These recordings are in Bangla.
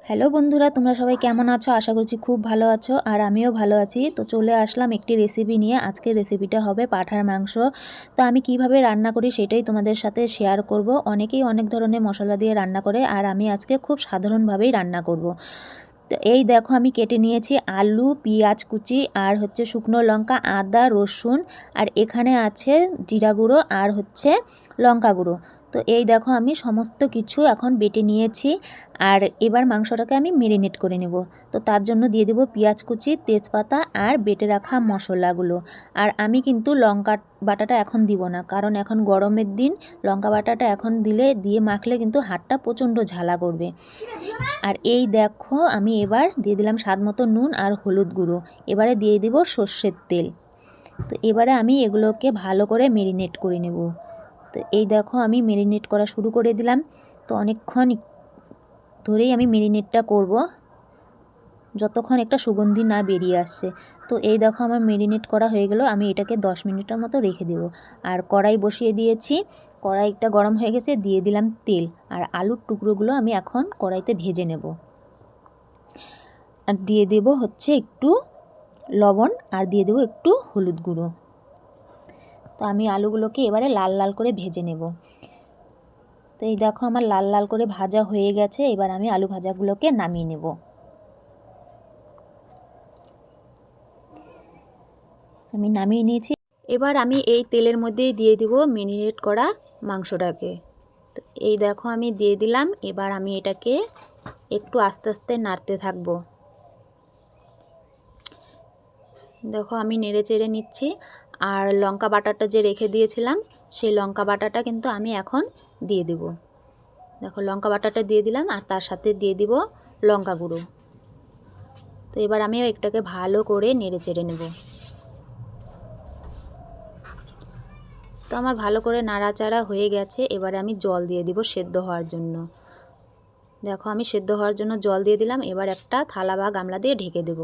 হ্যালো বন্ধুরা, তোমরা সবাই কেমন আছো? আশা করছি খুব ভালো আছো আর আমিও ভালো আছি। তো চলে আসলাম একটি রেসিপি নিয়ে। আজকের রেসিপিটা হবে পাঁঠার মাংস। তো আমি কিভাবে রান্না করি সেটাই তোমাদের সাথে শেয়ার করব। অনেকেই অনেক ধরনের মশলা দিয়ে রান্না করে আর আমি আজকে খুব সাধারণভাবেই রান্না করব। তো এই দেখো আমি কেটে নিয়েছি আলু, পেঁয়াজ কুচি আর হচ্ছে শুকনো লঙ্কা, আদা, রসুন আর এখানে আছে জিরা গুঁড়ো আর হচ্ছে লঙ্কা গুঁড়ো। তো এই দেখো আমি সমস্ত কিছু এখন বেটে নিয়েছি আর এবার মাংসটাকে আমি মেরিনেট করে নেব। তো তার জন্য দিয়ে দেব পেঁয়াজ কুচি, তেজপাতা আর বেটে রাখা মশলাগুলো। আর আমি কিন্তু লঙ্কা বাটাটা এখন দিব না, কারণ এখন গরমের দিন লঙ্কা বাটাটা এখন দিয়ে মাখলে কিন্তু হাতটা প্রচণ্ড ঝালা করবে। আর এই দেখো আমি এবার দিয়ে দিলাম স্বাদ মতো নুন আর হলুদ গুঁড়ো। এবারে দিয়ে দেব সর্ষের তেল। তো এবারে আমি এগুলোকে ভালো করে মেরিনেট করে নেব। তো এই দেখো আমি মেরিনেট করা শুরু করে দিলাম। তো অনেকক্ষণ ধরেই আমি মেরিনেটটা করব, যতক্ষণ একটা সুগন্ধি না বেরিয়ে আসছে। তো এই দেখো আমার মেরিনেট করা হয়ে গেল। আমি এটাকে 10 মিনিটের মতো রেখে দেব। আর কড়াই বসিয়ে দিয়েছি, কড়াইটা গরম হয়ে গেছে, দিয়ে দিলাম তেল। আর আলুর টুকরোগুলো আমি এখন কড়াইতে ভেজে নেব। আর দিয়ে দেব হচ্ছে একটু লবণ আর দিয়ে দেব একটু হলুদ গুঁড়ো। তো আমি আলুগুলোকে এবারে লাল লাল করে ভেজে নেব। তো এই দেখো আমার লাল লাল করে ভাজা হয়ে গেছে। এবার আমি আলু ভাজাগুলোকে নামিয়ে নেব। আমি নামিয়ে নিয়েছি। এবার আমি এই তেলের মধ্যেই দিয়ে দিব মেরিনেট করা মাংসটাকে। তো এই দেখো আমি দিয়ে দিলাম। এবার আমি এটাকে একটু আস্তে আস্তে নাড়তে থাকবো। দেখো আমি নেড়ে চেড়ে নিচ্ছি। আর লঙ্কা বাটাটা যে রেখে দিয়েছিলাম সেই লঙ্কা বাটাটা কিন্তু আমি এখন দিয়ে দেব। দেখো লঙ্কা বাটাটা দিয়ে দিলাম আর তার সাথে দিয়ে দিব লঙ্কা গুঁড়ো। তো এবার আমি এটাকে ভালো করে নেড়ে চেড়ে নেব। তো আমার ভালো করে নাড়াচাড়া হয়ে গেছে। এবারে আমি জল দিয়ে দিব সেদ্ধ হওয়ার জন্য। দেখো আমি সেদ্ধ হওয়ার জন্য জল দিয়ে দিলাম। এবার একটা থালা বা গামলা দিয়ে ঢেকে দেব।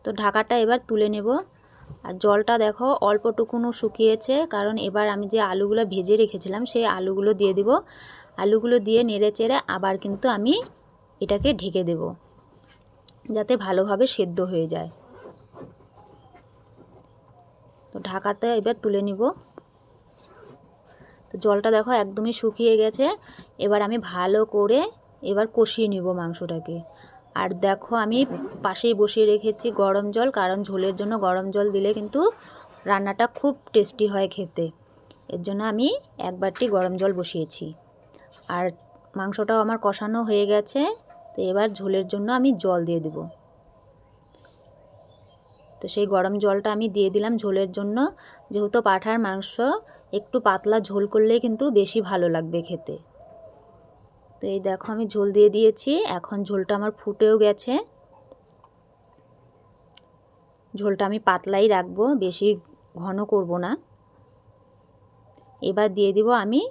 তো ঢাকাটা এবার তুলে নেব। আর জলটা দেখো অল্পটুকুনো শুকিয়েছে, কারণ এবার আমি যে আলুগুলো ভেজে রেখেছিলাম সেই আলুগুলো দিয়ে দিব। আলুগুলো দিয়ে নেড়ে চেড়ে আবার কিন্তু আমি এটাকে ঢেকে দেব, যাতে ভালোভাবে সেদ্ধ হয়ে যায়। তো ঢাকাতে এবার তুলে নিব। তো জলটা দেখো একদমই শুকিয়ে গেছে। এবার আমি ভালো করে এবার কষিয়ে নিব মাংসটাকে। আর দেখো আমি পাশেই বসিয়ে রেখেছি গরম জল, কারণ ঝোলের জন্য গরম জল দিলে কিন্তু রান্নাটা খুব টেস্টি হয় খেতে। এর জন্য আমি এক বাটি গরম জল বসিয়েছি। আর মাংসটাও আমার কষানো হয়ে গেছে। তো এবার ঝোলের জন্য আমি জল দিয়ে দেব। তো সেই গরম জলটা আমি দিয়ে দিলাম ঝোলের জন্য। যেহেতু পাঁঠার মাংস একটু পাতলা ঝোল করলেই কিন্তু বেশি ভালো লাগবে খেতে। তো এই দেখো আমি ঝোল দিয়ে দিয়েছি। এখন ঝোলটা আমার ফুটেও গেছে। ঝোলটা আমি পাতলাই রাখবো, বেশি ঘন করব না। এবার দিয়ে দিব আমি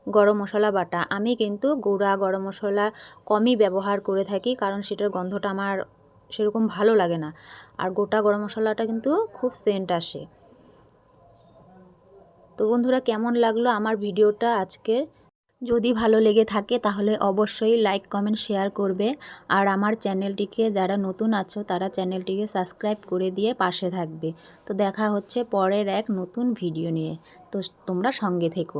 গরম মশলা বাটা। আমি কিন্তু গুঁড়া গরম মশলা কমই ব্যবহার করে থাকি, কারণ সেটার গন্ধটা আমার সেরকম ভালো লাগে না। আর গোটা গরম মশলাটা কিন্তু খুব সেন্ট আসে। তো বন্ধুরা, কেমন লাগলো আমার ভিডিওটা আজকে? যদি ভালো লেগে থাকে তাহলে অবশ্যই লাইক, কমেন্ট, শেয়ার করবে। আর আমার চ্যানেলটিকে যারা নতুন আছো তারা চ্যানেলটিকে সাবস্ক্রাইব করে দিয়ে পাশে থাকবে। তো দেখা হচ্ছে পরের এক নতুন ভিডিও নিয়ে। তো তোমরা সঙ্গে থেকো।